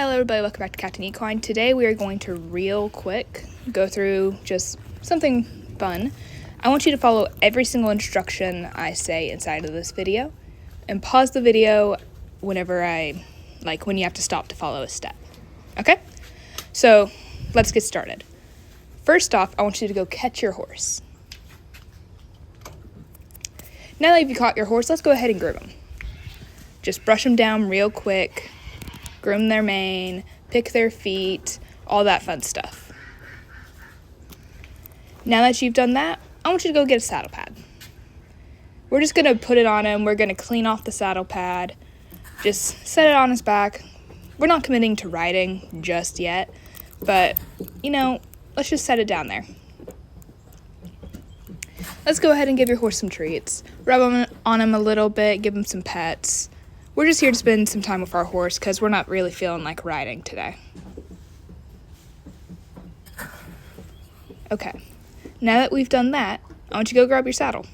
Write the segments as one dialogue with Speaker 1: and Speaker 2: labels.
Speaker 1: Hello everybody, welcome back to Captain Equine. Today we are going to real quick go through just something fun. I want you to follow every single instruction I say inside of this video and pause the video whenever when you have to stop to follow a step. Okay? So let's get started. First off, I want you to go catch your horse. Now that you've caught your horse, let's go ahead and groom him. Just brush them down real quick. Groom their mane, pick their feet, all that fun stuff. Now that you've done that, I want you to go get a saddle pad. We're just going to put it on him. We're going to clean off the saddle pad. Just set it on his back. We're not committing to riding just yet, but, let's just set it down there. Let's go ahead and give your horse some treats. Rub on him a little bit, give him some pets. We're just here to spend some time with our horse because we're not really feeling like riding today. Okay, now that we've done that, I want you to go grab your saddle.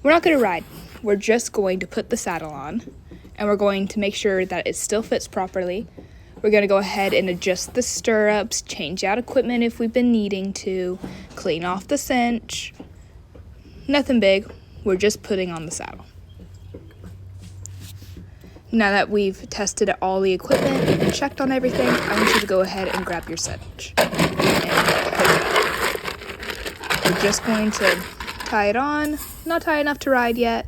Speaker 1: We're not going to ride. We're just going to put the saddle on, and we're going to make sure that it still fits properly. We're going to go ahead and adjust the stirrups, change out equipment if we've been needing to, clean off the cinch. Nothing big. We're just putting on the saddle. Now that we've tested all the equipment and checked on everything, I want you to go ahead and grab your cinch. And we're just going to tie it on. Not tie enough to ride yet.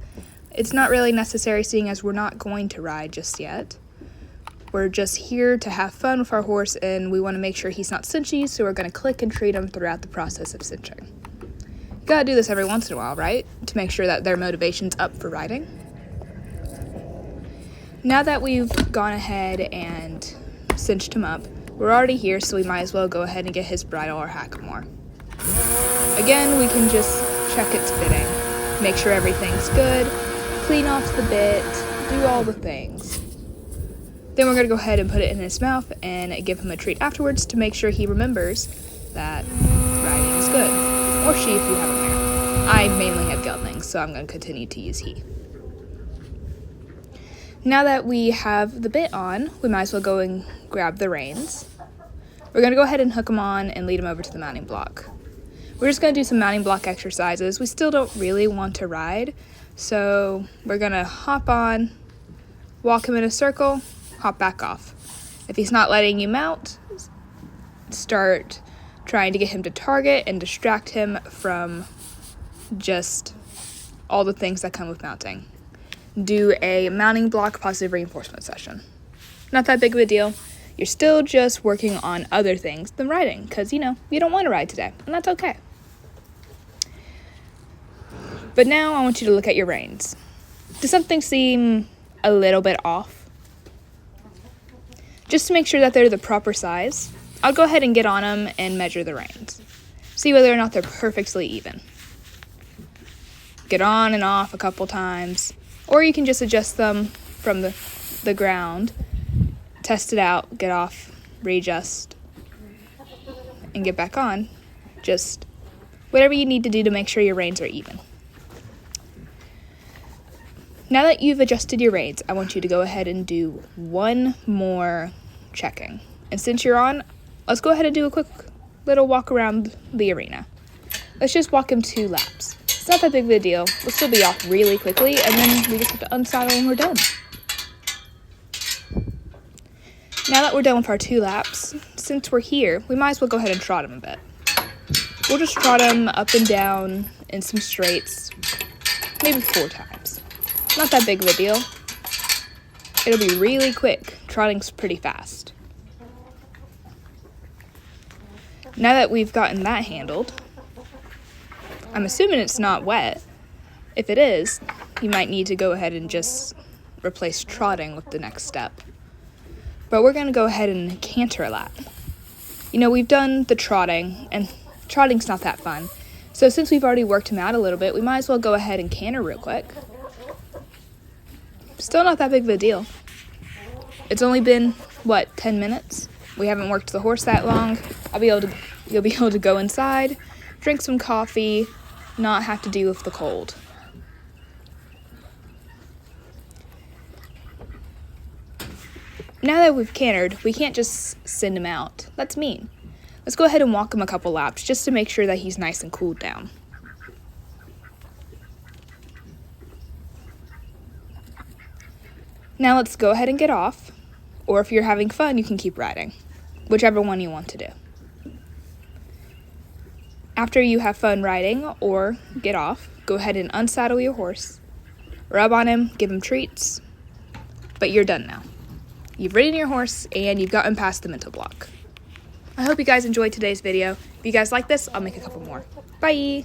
Speaker 1: It's not really necessary seeing as we're not going to ride just yet. We're just here to have fun with our horse and we want to make sure he's not cinchy, so we're going to click and treat him throughout the process of cinching. You gotta do this every once in a while, right? To make sure that their motivation's up for riding. Now that we've gone ahead and cinched him up, we're already here, so we might as well go ahead and get his bridle or hackamore. Again, we can just check its fitting, make sure everything's good, clean off the bit, do all the things. Then we're going to go ahead and put it in his mouth and give him a treat afterwards to make sure he remembers that riding is good. Or she if you have a mare. I mainly have geldings, so I'm going to continue to use he. Now that we have the bit on, we might as well go and grab the reins. We're going to go ahead and hook them on and lead them over to the mounting block. We're just going to do some mounting block exercises. We still don't really want to ride, so we're going to hop on, walk him in a circle, hop back off. If he's not letting you mount, start trying to get him to target and distract him from just all the things that come with mounting. Do a mounting block positive reinforcement session. Not that big of a deal. You're still just working on other things than riding because, you don't want to ride today, and that's okay. But now I want you to look at your reins. Does something seem a little bit off? Just to make sure that they're the proper size, I'll go ahead and get on them and measure the reins. See whether or not they're perfectly even. Get on and off a couple times. Or you can just adjust them from the ground, test it out, get off, readjust, and get back on. Just whatever you need to do to make sure your reins are even. Now that you've adjusted your reins, I want you to go ahead and do one more checking. And since you're on, let's go ahead and do a quick little walk around the arena. Let's just walk him 2 laps. It's not that big of a deal. We'll still be off really quickly, and then we just have to unsaddle when we're done. Now that we're done with our 2 laps, since we're here, we might as well go ahead and trot him a bit. We'll just trot him up and down in some straights, maybe 4 times. Not that big of a deal. It'll be really quick. Trotting's pretty fast. Now that we've gotten that handled, I'm assuming it's not wet. If it is, you might need to go ahead and just replace trotting with the next step. But we're going to go ahead and canter a lap. We've done the trotting, and trotting's not that fun. So since we've already worked him out a little bit, we might as well go ahead and canter real quick. Still not that big of a deal. It's only been, 10 minutes? We haven't worked the horse that long. You'll be able to go inside, drink some coffee, not have to deal with the cold. Now that we've cantered, we can't just send him out. That's mean. Let's go ahead and walk him a couple laps just to make sure that he's nice and cooled down. Now let's go ahead and get off, or if you're having fun, you can keep riding, whichever one you want to do. After you have fun riding or get off, go ahead and unsaddle your horse, rub on him, give him treats, but you're done now. You've ridden your horse and you've gotten past the mental block. I hope you guys enjoyed today's video. If you guys like this, I'll make a couple more. Bye!